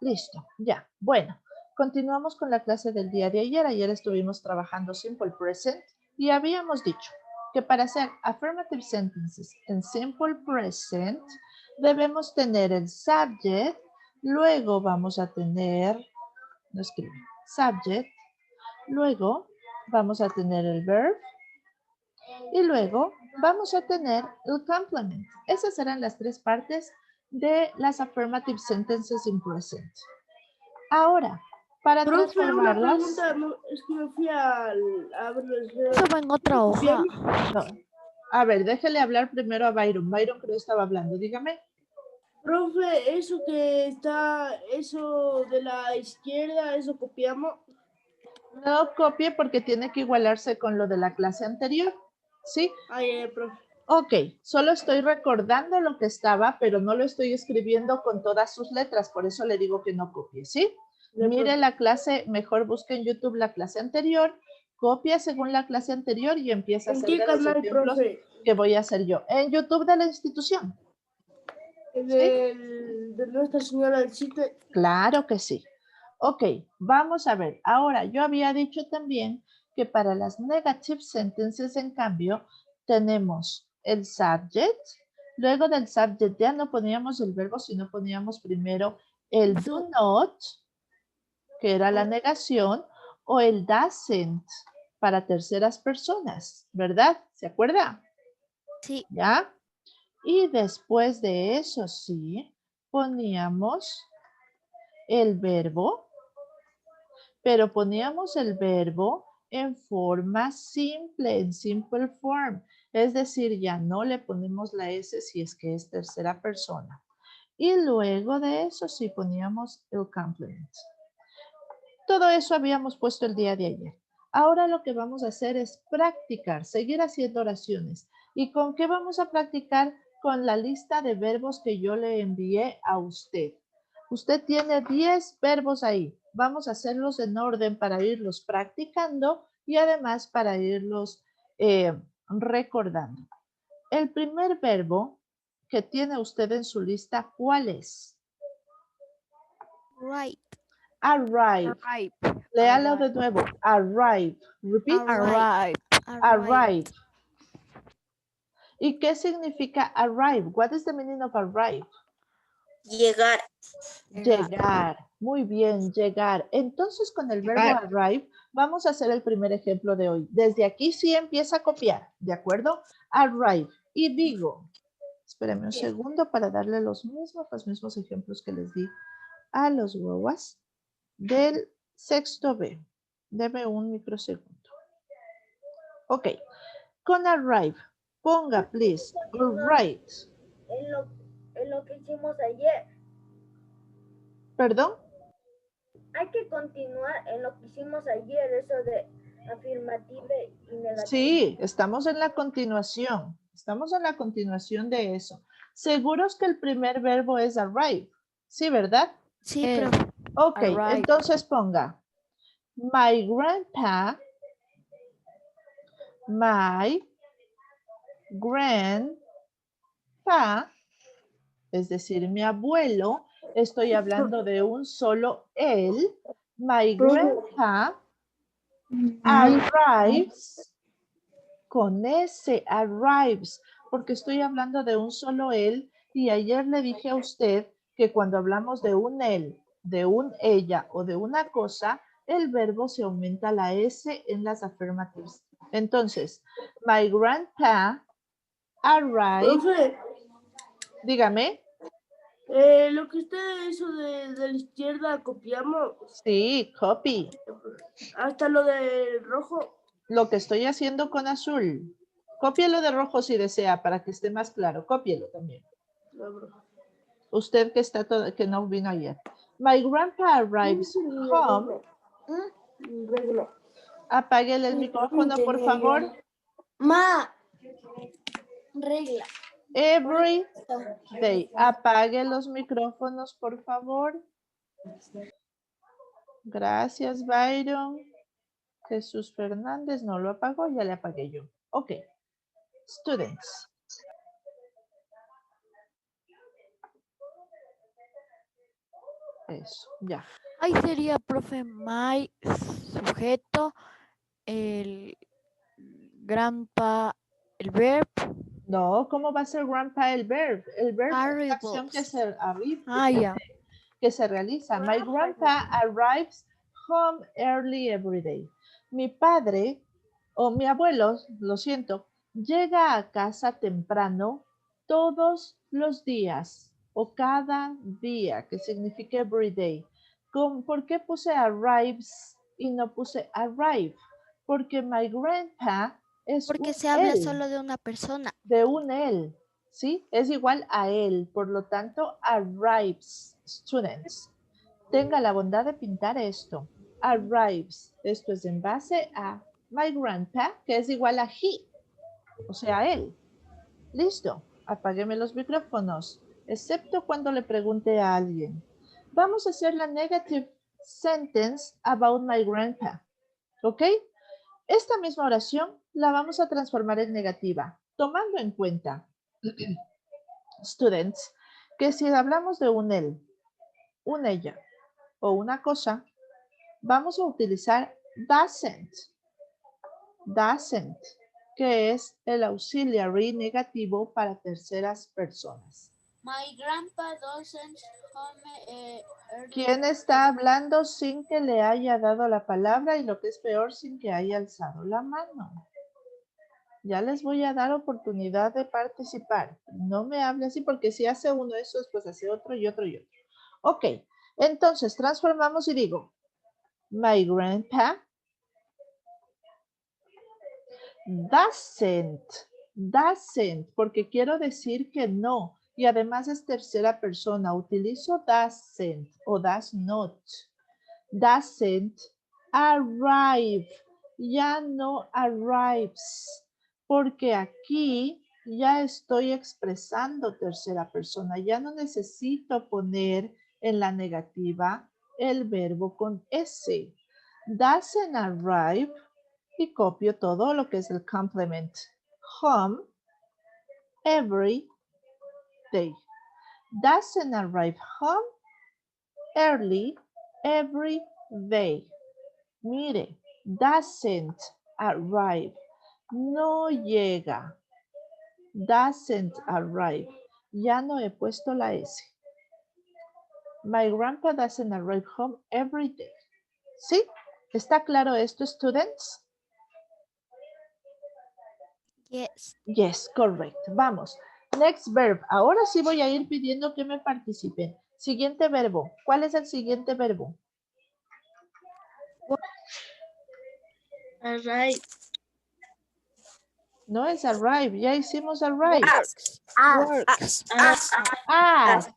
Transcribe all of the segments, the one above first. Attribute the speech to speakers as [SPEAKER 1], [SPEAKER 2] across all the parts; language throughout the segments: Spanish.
[SPEAKER 1] Listo, ya. Bueno, continuamos con la clase del día de ayer. Ayer estuvimos trabajando Simple Present y habíamos dicho que para hacer affirmative sentences en Simple Present debemos tener el subject, luego vamos a tener, no escribe, subject, luego vamos a tener el verb y luego vamos a tener el complement. Esas serán las tres partes de las affirmative sentences in present. Ahora, para
[SPEAKER 2] Profe, una
[SPEAKER 1] transformarlas...
[SPEAKER 2] pregunta, es que me fui a ver.
[SPEAKER 3] Eso en otra hoja.
[SPEAKER 1] No. A ver, déjele hablar primero a Byron. Byron creo que estaba hablando. Dígame.
[SPEAKER 2] Profe, eso que está, eso de la izquierda, eso copiamos.
[SPEAKER 1] No copie porque tiene que igualarse con lo de la clase anterior. ¿Sí?
[SPEAKER 2] Ay, profe.
[SPEAKER 1] Ok, solo estoy recordando lo que estaba, pero no lo estoy escribiendo con todas sus letras, por eso le digo que no copie, ¿sí? Mire la clase, mejor busque en YouTube la clase anterior, copia según la clase anterior y empieza a
[SPEAKER 2] ¿En
[SPEAKER 1] hacer
[SPEAKER 2] qué
[SPEAKER 1] de los
[SPEAKER 2] canal,
[SPEAKER 1] ejemplos
[SPEAKER 2] profe?
[SPEAKER 1] que voy a hacer yo. En YouTube de la institución.
[SPEAKER 2] De Nuestra Señora del Chiste.
[SPEAKER 1] Claro que sí. Ok, vamos a ver. Ahora, yo había dicho también que para las negative sentences, en cambio, tenemos el subject. Luego del subject ya no poníamos el verbo, sino poníamos primero el do not, que era la negación, o el doesn't para terceras personas, ¿verdad? ¿Se acuerda?
[SPEAKER 3] Sí.
[SPEAKER 1] ¿Ya? Y después de eso, sí, poníamos el verbo, pero poníamos el verbo en forma simple, en simple form. Es decir, ya no le ponemos la S si es que es tercera persona. Y luego de eso sí poníamos el complement. Todo eso habíamos puesto el día de ayer. Ahora lo que vamos a hacer es practicar, seguir haciendo oraciones. ¿Y con qué vamos a practicar? Con la lista de verbos que yo le envié a usted. Usted tiene 10 verbos ahí. Vamos a hacerlos en orden para irlos practicando y además para irlos recordando. El primer verbo que tiene usted en su lista, ¿cuál es?
[SPEAKER 3] Right.
[SPEAKER 1] Arrive.
[SPEAKER 3] Arrive.
[SPEAKER 1] Léalo de nuevo. Arrive. Repeat.
[SPEAKER 3] Arrive.
[SPEAKER 1] Arrive. ¿Y qué significa arrive? What is the meaning of arrive?
[SPEAKER 4] Llegar.
[SPEAKER 1] Llegar. Muy bien, llegar. Entonces, con el verbo arrive, vamos a hacer el primer ejemplo de hoy. Desde aquí sí empieza a copiar, ¿de acuerdo? Arrive. Y digo, espérenme un segundo para darle los mismos ejemplos que les di a los guaguas del sexto B. Deme un microsegundo. Ok. Con arrive, ponga, please, right.
[SPEAKER 4] En lo que hicimos ayer.
[SPEAKER 1] ¿Perdón?
[SPEAKER 4] Hay que continuar en lo que hicimos ayer, eso de afirmativa y negativa.
[SPEAKER 1] Sí, estamos en la continuación. Estamos en la continuación de eso. Seguros que el primer verbo es arrive. Sí, ¿verdad?
[SPEAKER 3] Sí, profe.
[SPEAKER 1] Ok,
[SPEAKER 3] Arrive.
[SPEAKER 1] entonces ponga my grandpa, my grandpa, es decir, mi abuelo. Estoy hablando de un solo él. My grandpa arrives con ese arrives, porque estoy hablando de un solo él y ayer le dije a usted que cuando hablamos de un él, de un ella o de una cosa, el verbo se aumenta la S en las afirmativas. Entonces, my grandpa arrived.
[SPEAKER 2] Profe,
[SPEAKER 1] Dígame.
[SPEAKER 2] lo que está eso de la izquierda, copiamos.
[SPEAKER 1] Sí, copy.
[SPEAKER 2] Hasta lo de rojo.
[SPEAKER 1] Lo que estoy haciendo con azul. Cópielo de rojo si desea para que esté más claro. Cópielo también. Usted que está que no vino ayer. My grandpa arrives home. Apáguele el micrófono, por favor.
[SPEAKER 4] Regla.
[SPEAKER 1] Every day. Apague los micrófonos, por favor. Gracias, Byron. Jesús Fernández no lo apagó, ya le apagué yo. Ok. Students. Eso, ya.
[SPEAKER 3] Ahí sería, profe, my sujeto, el grandpa, el verb.
[SPEAKER 1] No, ¿cómo va a ser grandpa el verb? El verb es la acción que se,
[SPEAKER 3] Ah, ya.
[SPEAKER 1] que se realiza. My grandpa arrives home early every day. Mi padre, o mi abuelo, lo siento, llega a casa temprano todos los días o cada día, que significa every day. ¿Por qué puse arrives y no puse arrive? Porque my grandpa es
[SPEAKER 3] Porque
[SPEAKER 1] un
[SPEAKER 3] se habla
[SPEAKER 1] él,
[SPEAKER 3] solo de una persona.
[SPEAKER 1] de un él, ¿sí? Es igual a él, por lo tanto, arrives, students. Tenga la bondad de pintar esto. Arrives, esto es en base a my grandpa, que es igual a he, o sea, él. Listo, apágueme los micrófonos, excepto cuando le pregunte a alguien. Vamos a hacer la negative sentence about my grandpa, ¿ok? Esta misma oración la vamos a transformar en negativa, tomando en cuenta, students, que si hablamos de un él, un ella o una cosa, vamos a utilizar doesn't, que es el auxiliary negativo para terceras personas.
[SPEAKER 2] My grandpa doesn't home early.
[SPEAKER 1] ¿Quién está hablando sin que le haya dado la palabra y lo que es peor, sin que haya alzado la mano? Ya les voy a dar oportunidad de participar. No me hable así porque si hace uno de esos, pues hace otro y otro y otro. Ok, entonces transformamos y digo, my grandpa doesn't, porque quiero decir que no. Y además es tercera persona. Utilizo doesn't o does not. Doesn't arrive. Ya no arrives. Porque aquí ya estoy expresando tercera persona. Ya no necesito poner en la negativa el verbo con S. Doesn't arrive. Y copio todo lo que es el complement. Home every day. Doesn't arrive home early every day. Mire, doesn't arrive. No llega. Doesn't arrive. Ya no he puesto la S. My grandpa doesn't arrive home every day. ¿Sí? ¿Está claro esto, students?
[SPEAKER 3] Yes.
[SPEAKER 1] Yes, correct. Vamos. Next verb. Ahora sí voy a ir pidiendo que me participen. Siguiente verbo. ¿Cuál es el siguiente verbo?
[SPEAKER 2] Arrive.
[SPEAKER 1] No es arrive. Ya hicimos arrive.
[SPEAKER 3] Works.
[SPEAKER 1] Ask.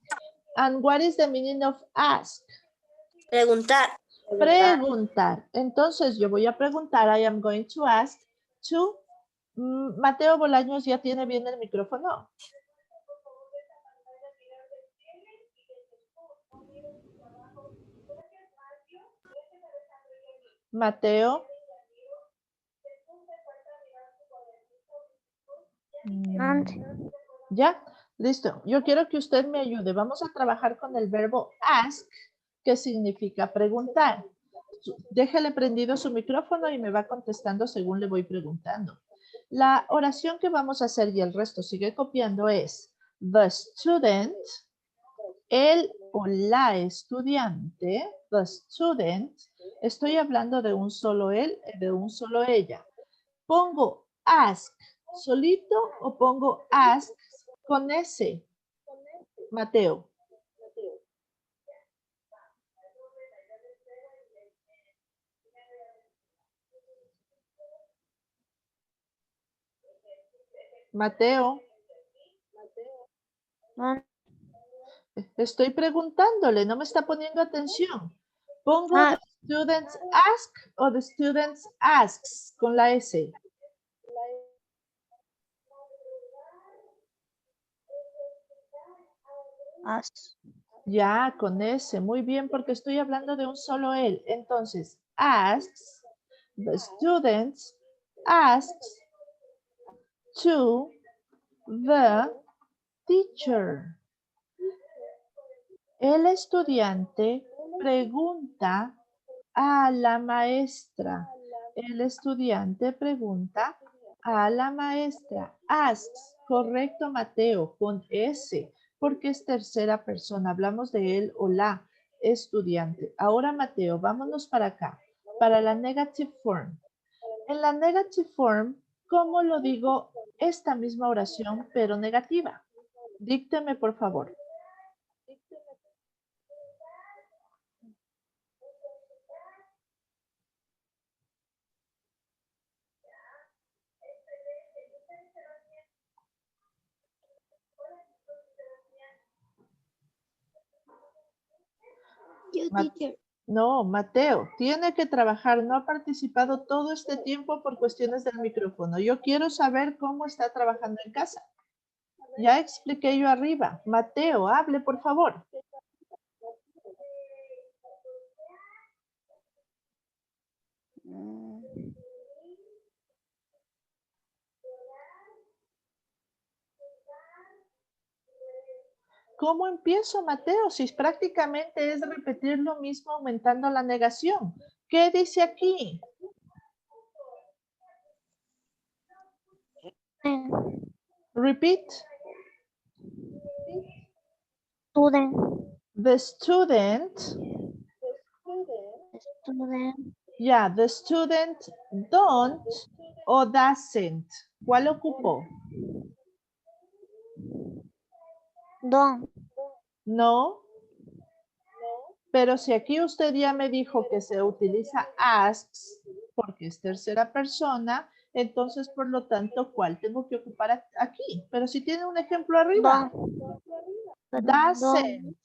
[SPEAKER 1] And what is the meaning of ask?
[SPEAKER 2] Preguntar.
[SPEAKER 1] Preguntar. Entonces yo voy a preguntar. I am going to ask to... Mateo Bolaños ya tiene bien el micrófono. Mateo. ¿Ya? Listo. Yo quiero que usted me ayude. Vamos a trabajar con el verbo ask, que significa preguntar. Déjele prendido su micrófono y me va contestando según le voy preguntando. La oración que vamos a hacer y el resto sigue copiando es the student, el o la estudiante, the student, estoy hablando de un solo él, de un solo ella. ¿Pongo ask solito o pongo ask con S? Mateo. Mateo. Estoy preguntándole, no me está poniendo atención. ¿Pongo the students ask o the students asks con la S?
[SPEAKER 3] Ask.
[SPEAKER 1] Ya, con S, muy bien, porque estoy hablando de un solo él. Entonces, asks, the students asks to the teacher. El estudiante pregunta a la maestra. El estudiante pregunta a la maestra. Asks, correcto Mateo, con S, porque es tercera persona. Hablamos de él o la estudiante. Ahora Mateo, vámonos para acá, para la negative form. En la negative form, ¿cómo lo digo esta misma oración, pero negativa? Dícteme, por favor. No, Mateo, tiene que trabajar. No ha participado todo este tiempo por cuestiones del micrófono. Yo quiero saber cómo está trabajando en casa. Ya expliqué yo arriba. Mateo, hable, por favor. ¿Cómo empiezo, Mateo? Si prácticamente es repetir lo mismo aumentando la negación. ¿Qué dice aquí? Repeat.
[SPEAKER 3] Student.
[SPEAKER 1] The student.
[SPEAKER 3] Student.
[SPEAKER 1] Yeah, the student don't o doesn't. ¿Cuál ocupó?
[SPEAKER 3] Don't.
[SPEAKER 1] No. Pero si aquí usted ya me dijo que se utiliza asks porque es tercera persona, entonces por lo tanto, ¿cuál tengo que ocupar aquí? Pero si tiene un ejemplo arriba. Doesn't.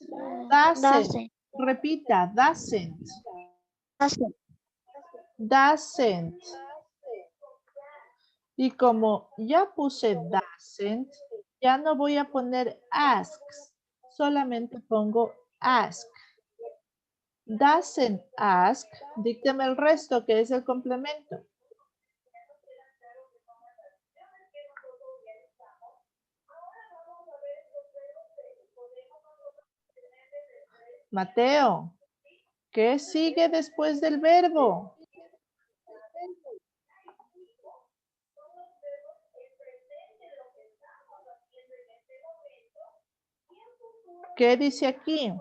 [SPEAKER 1] Doesn't. Repita, doesn't. Doesn't. Y como ya puse doesn't, ya no voy a poner asks, solamente pongo ask. Doesn't ask, dícteme el resto que es el complemento. Mateo, ¿qué sigue después del verbo? ¿Qué dice aquí?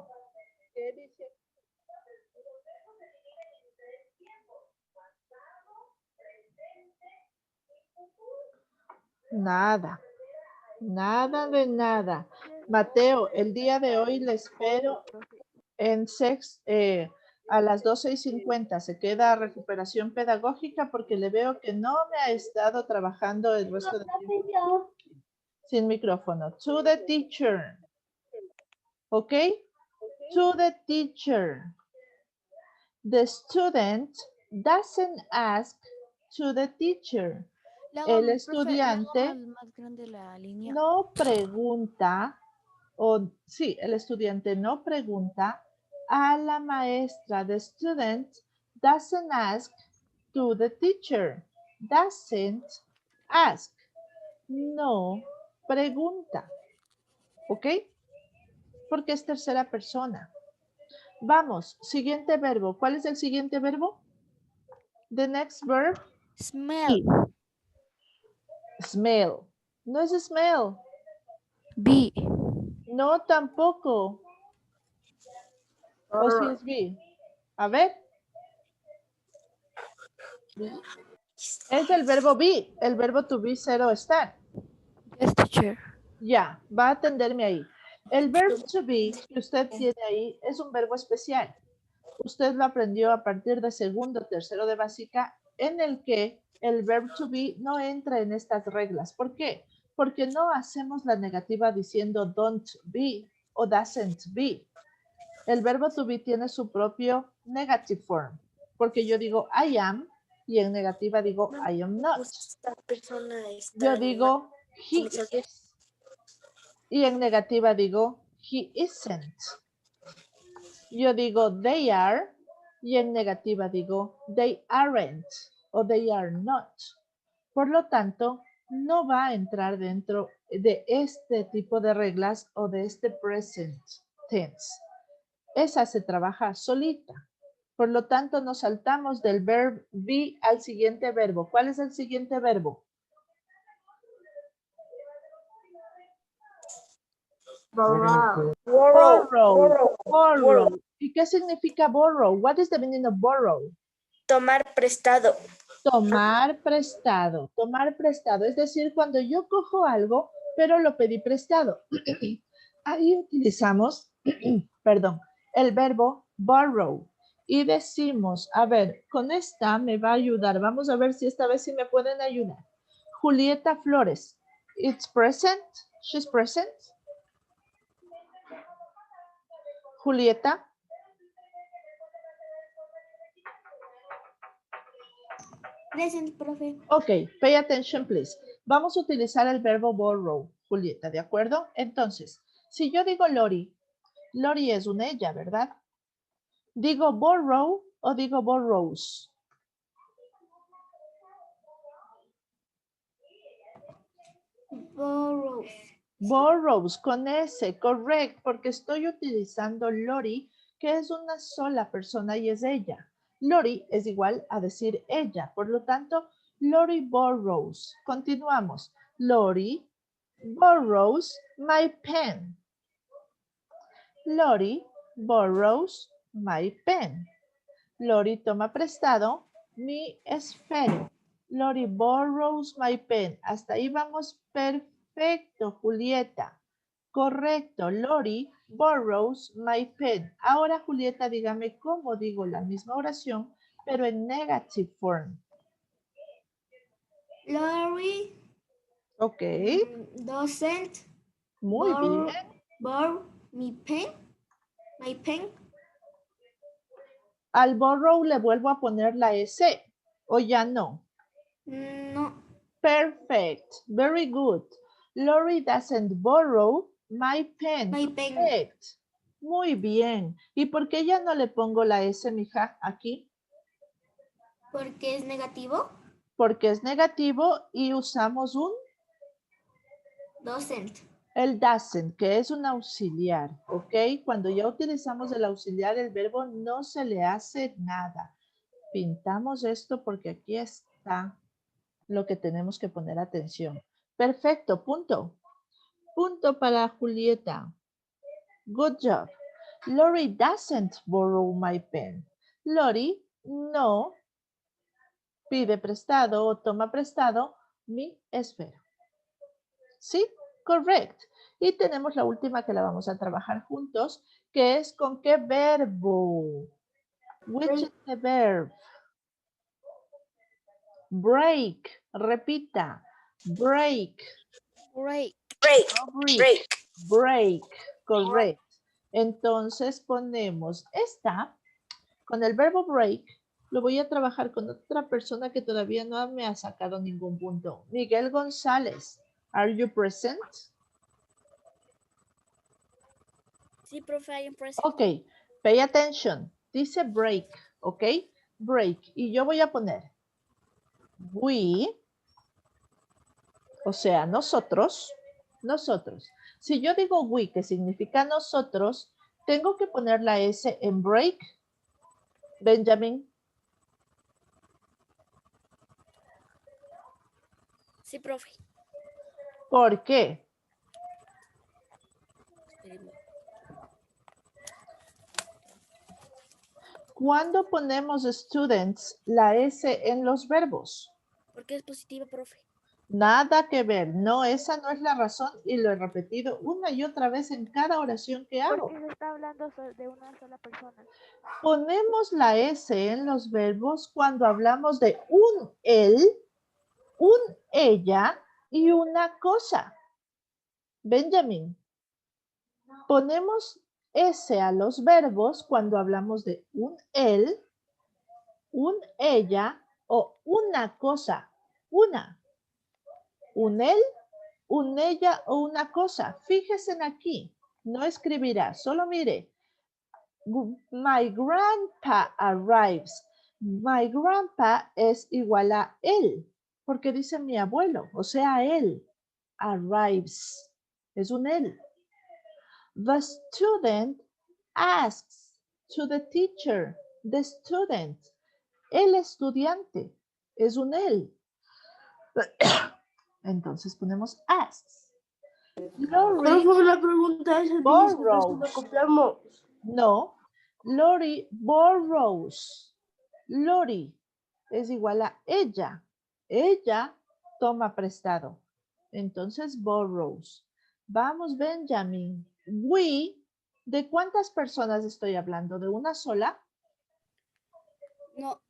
[SPEAKER 1] Nada. Nada de nada. Mateo, el día de hoy le espero en a las 12:50. Se queda recuperación pedagógica porque le veo que no me ha estado trabajando el resto del tiempo. Sin micrófono. To the teacher. ¿Ok? To the teacher. The student doesn't ask to the teacher. El estudiante no pregunta, sí, el estudiante no pregunta a la maestra. The student doesn't ask to the teacher. Doesn't ask. No pregunta. ¿Ok? Porque es tercera persona. Vamos, siguiente verbo. ¿Cuál es el siguiente verbo? The next verb.
[SPEAKER 3] Smell.
[SPEAKER 1] Smell. No es smell.
[SPEAKER 3] Be.
[SPEAKER 1] No, tampoco. ¿O si es be? A ver. Es el verbo be. El verbo to be, cero, estar.
[SPEAKER 3] Yes, teacher.
[SPEAKER 1] Ya, va a atenderme ahí. El verbo to be que usted tiene ahí es un verbo especial. Usted lo aprendió a partir de segundo, tercero de básica, en el que el verbo to be no entra en estas reglas. ¿Por qué? Porque no hacemos la negativa diciendo don't be o doesn't be. El verbo to be tiene su propio negative form, porque yo digo I am y en negativa digo I am not. Yo digo he is y en negativa digo he isn't. Yo digo they are y en negativa digo they aren't o they are not. Por lo tanto, no va a entrar dentro de este tipo de reglas o de este present tense. esa se trabaja solita. Por lo tanto, nos saltamos del verbo be al siguiente verbo. ¿Cuál es el siguiente verbo?
[SPEAKER 4] Borrow.
[SPEAKER 1] Borrow. ¿Y qué significa borrow? What is the meaning of borrow?
[SPEAKER 5] Tomar prestado.
[SPEAKER 1] Tomar prestado. Tomar prestado. Es decir, cuando yo cojo algo, pero lo pedí prestado. Ahí utilizamos, perdón, el verbo borrow. Y decimos, a ver, con esta me va a ayudar. Vamos a ver si esta vez sí me pueden ayudar. Julieta Flores. It's present. She's present. Julieta.
[SPEAKER 3] Present, profe.
[SPEAKER 1] Ok, pay attention, please. Vamos a utilizar el verbo borrow, Julieta, ¿de acuerdo? Entonces, si yo digo Lori, Lori es un ella, ¿verdad? ¿Digo borrow o digo borrows?
[SPEAKER 3] Borrows.
[SPEAKER 1] Borrows, con S, correcto, porque estoy utilizando Lori, que es una sola persona y es ella. Lori es igual a decir ella, por lo tanto, Lori borrows. Continuamos. Lori borrows my pen. Lori borrows my pen. Lori toma prestado mi esfero. Lori borrows my pen. Hasta ahí vamos perfecto, Julieta. Correcto, Lori borrows my pen. Ahora, Julieta, dígame cómo digo la misma oración, pero en negative form.
[SPEAKER 3] Lori
[SPEAKER 1] Ok,
[SPEAKER 3] doesn't
[SPEAKER 1] muy bien.
[SPEAKER 3] borrow my pen.
[SPEAKER 1] Al borrow le vuelvo a poner la S, o ya no.
[SPEAKER 3] No.
[SPEAKER 1] Perfect. Very good. Lori doesn't borrow my pen.
[SPEAKER 3] My pen.
[SPEAKER 1] Perfect. Muy bien. ¿Y por qué ya no le pongo la S, mija, aquí?
[SPEAKER 3] Porque es negativo.
[SPEAKER 1] Porque es negativo y usamos
[SPEAKER 3] Doesn't.
[SPEAKER 1] el doesn't, que es un auxiliar, ¿ok? Cuando ya utilizamos el auxiliar, el verbo no se le hace nada. Pintamos esto porque aquí está lo que tenemos que poner atención. Perfecto, punto. Punto para Julieta. Good job. Lori doesn't borrow my pen. Lori no pide prestado o toma prestado mi esfero. ¿Sí? Correct. Y tenemos la última que la vamos a trabajar juntos, que es con qué verbo. Which is the verb? Break. Repita. Break.
[SPEAKER 3] Break.
[SPEAKER 5] Break.
[SPEAKER 1] No break.
[SPEAKER 5] Break.
[SPEAKER 1] Break. Correct. Entonces ponemos esta con el verbo break. Lo voy a trabajar con otra persona que todavía no me ha sacado ningún punto. Miguel González. Are you present?
[SPEAKER 3] Sí, profe, I am present.
[SPEAKER 1] Ok, pay attention. Dice break, ok? Break. Y yo voy a poner we, o sea, nosotros. Si yo digo we, que significa nosotros, tengo que poner la S en break. Benjamin.
[SPEAKER 3] Sí, profe.
[SPEAKER 1] ¿Por qué? ¿Cuándo ponemos students la S en los verbos?
[SPEAKER 3] Porque es positiva, profe.
[SPEAKER 1] Nada que ver. No, esa no es la razón y lo he repetido una y otra vez en cada oración que hago.
[SPEAKER 6] Porque se está hablando de una sola persona.
[SPEAKER 1] Ponemos la S en los verbos cuando hablamos de un él, un ella y una cosa. Benjamin, ponemos S a los verbos cuando hablamos de un él, un ella o una cosa. Una. Un él, un ella o una cosa. Fíjense en aquí. No escribirá, solo mire. My grandpa arrives. My grandpa es igual a él, porque dice mi abuelo, o sea, él. Arrives. Es un él. The student asks. to the teacher, the student. El estudiante es un él. Entonces ponemos asks. Lori
[SPEAKER 2] Profe, la pregunta es,
[SPEAKER 1] borrows.
[SPEAKER 2] lo copiamos.
[SPEAKER 1] No, Lori borrows. Lori es igual a ella. Ella toma prestado. Entonces, borrows. Vamos, Benjamin. We, ¿de cuántas personas estoy hablando? ¿De una sola?
[SPEAKER 3] No,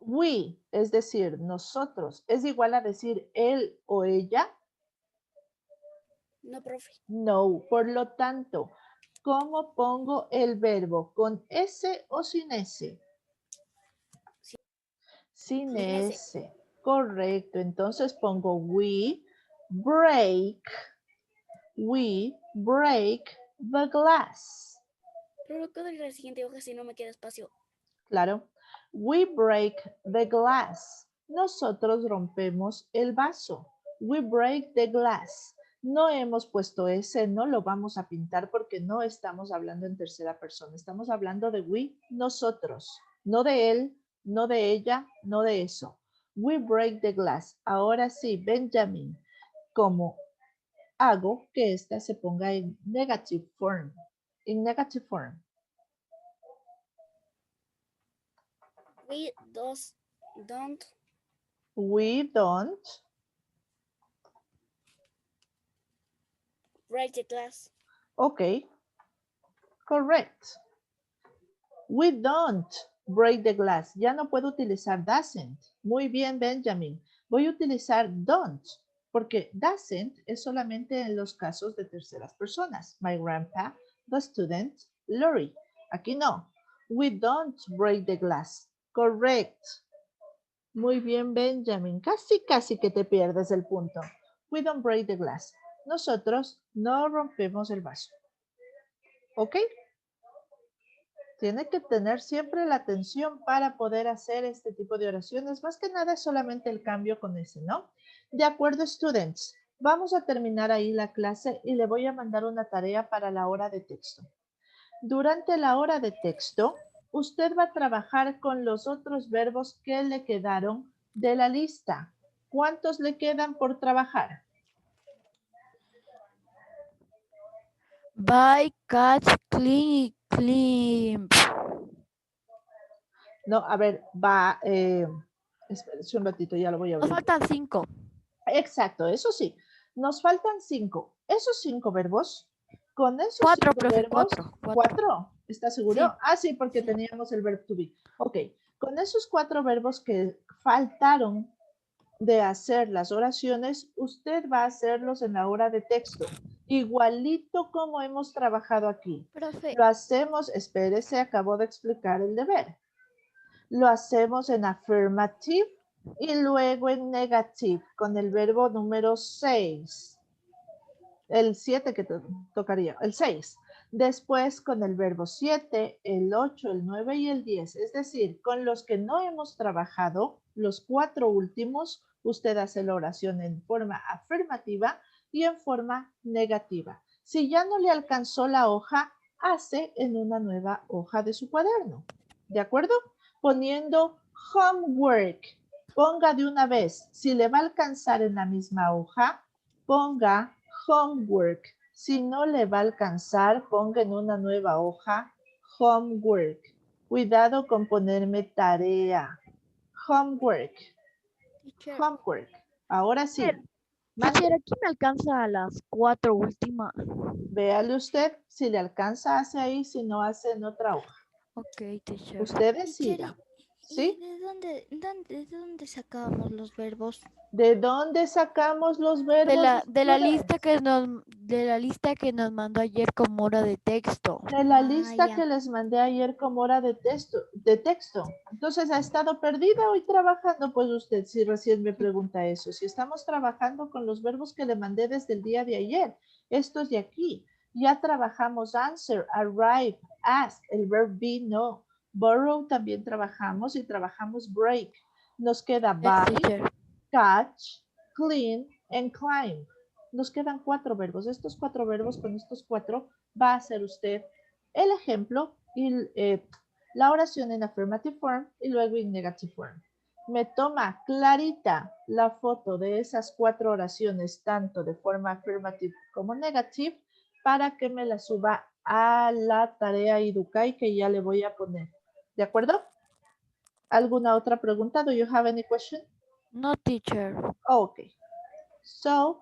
[SPEAKER 1] We, es decir, nosotros, ¿es igual a decir él o ella?
[SPEAKER 3] no, profe.
[SPEAKER 1] No, por lo tanto, ¿cómo pongo el verbo? ¿Con S o sin S? Sin
[SPEAKER 3] Sin S.
[SPEAKER 1] S. Correcto. Entonces pongo we break the glass.
[SPEAKER 3] Pero lo que la siguiente hoja si no me queda espacio.
[SPEAKER 1] Claro. We break the glass. Nosotros rompemos el vaso. We break the glass. No hemos puesto ese, no lo vamos a pintar porque no estamos hablando en tercera persona. Estamos hablando de we, nosotros. No de él, no de ella, no de eso. We break the glass. Ahora sí, Benjamin, ¿cómo hago que esta se ponga en negative form? En negative form.
[SPEAKER 3] We don't
[SPEAKER 1] We don't
[SPEAKER 3] break the glass.
[SPEAKER 1] Okay, correct. We don't break the glass. Ya no puedo utilizar doesn't. Muy bien, Benjamin. Voy a utilizar don't, porque doesn't es solamente en los casos de terceras personas. My grandpa, the student, Lori. Aquí no. We don't break the glass. Correct. Muy bien, Benjamin. Casi que te pierdes el punto. We don't break the glass. Nosotros no rompemos el vaso. ¿Ok? Tiene que tener siempre la atención para poder hacer este tipo de oraciones. Más que nada es solamente el cambio con ese, ¿no? De acuerdo, students. Vamos a terminar ahí la clase y le voy a mandar una tarea para la hora de texto. Durante la hora de texto, usted va a trabajar con los otros verbos que le quedaron de la lista. ¿Cuántos le quedan por trabajar?
[SPEAKER 6] Buy, catch, clean, clean.
[SPEAKER 1] No, a ver, va, espérese un ratito, ya lo voy a
[SPEAKER 6] Nos
[SPEAKER 1] abrir.
[SPEAKER 6] faltan 5.
[SPEAKER 1] Exacto, eso sí. Nos faltan 5. Esos 5 verbos, con esos
[SPEAKER 6] 4,
[SPEAKER 1] 5
[SPEAKER 6] profe,
[SPEAKER 1] verbos,
[SPEAKER 6] 4.
[SPEAKER 1] 4, ¿estás seguro?
[SPEAKER 6] Sí.
[SPEAKER 1] Ah, sí, porque
[SPEAKER 6] Sí.
[SPEAKER 1] teníamos el verbo to be. Ok, con esos 4 verbos que faltaron de hacer las oraciones, usted va a hacerlos en la hora de texto. Igualito como hemos trabajado aquí.
[SPEAKER 3] Profe,
[SPEAKER 1] Lo hacemos, espérese, acabo de explicar el deber. Lo hacemos en affirmative y luego en negative con el verbo número 6. El 7 que tocaría, el 6. Después con el verbo 7, el 8, el 9 y el 10. Es decir, con los que no hemos trabajado, los 4 últimos, usted hace la oración en forma afirmativa y en forma negativa. Si ya no le alcanzó la hoja, hace en una nueva hoja de su cuaderno. ¿De acuerdo? Poniendo homework. Ponga de una vez. Si le va a alcanzar en la misma hoja, ponga homework. Si no le va a alcanzar, ponga en una nueva hoja homework. Cuidado con ponerme tarea. Homework.
[SPEAKER 3] teacher,
[SPEAKER 1] Homework. Ahora sí.
[SPEAKER 6] Teacher, aquí me alcanza a las 4 últimas.
[SPEAKER 1] Véale usted si le alcanza, hace ahí, si no hace en otra hoja.
[SPEAKER 6] Ok, teacher.
[SPEAKER 1] Usted
[SPEAKER 3] teacher,
[SPEAKER 1] decida.
[SPEAKER 3] ¿y
[SPEAKER 1] ¿Sí?
[SPEAKER 3] de dónde sacamos los verbos?
[SPEAKER 1] ¿De dónde sacamos los verbos?
[SPEAKER 6] De la
[SPEAKER 1] students?
[SPEAKER 6] lista que nos mandó ayer como hora de texto.
[SPEAKER 1] De la
[SPEAKER 3] Ah,
[SPEAKER 1] lista
[SPEAKER 3] ya.
[SPEAKER 1] que les mandé ayer como hora de texto. Entonces, ¿ha estado perdida hoy trabajando? Pues usted, si recién me pregunta eso. Si estamos trabajando con los verbos que le mandé desde el día de ayer, estos de aquí. Ya trabajamos answer, arrive, ask, el verb be, no. Borrow también trabajamos y trabajamos break. Nos queda
[SPEAKER 6] Yes,
[SPEAKER 1] buy,
[SPEAKER 6] teacher.
[SPEAKER 1] catch, clean and climb. Nos quedan 4 verbos. Estos 4 verbos, con estos 4 va a hacer usted el ejemplo y la oración en affirmative form y luego en negative form. Me toma clarita la foto de esas 4 oraciones, tanto de forma affirmative como negative, para que me la suba a la tarea Idukai que ya le voy a poner. ¿De acuerdo? ¿Alguna otra pregunta? Do you have any question?
[SPEAKER 6] No, teacher.
[SPEAKER 1] Okay. So,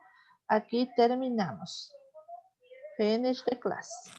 [SPEAKER 1] aquí terminamos. Finish the class.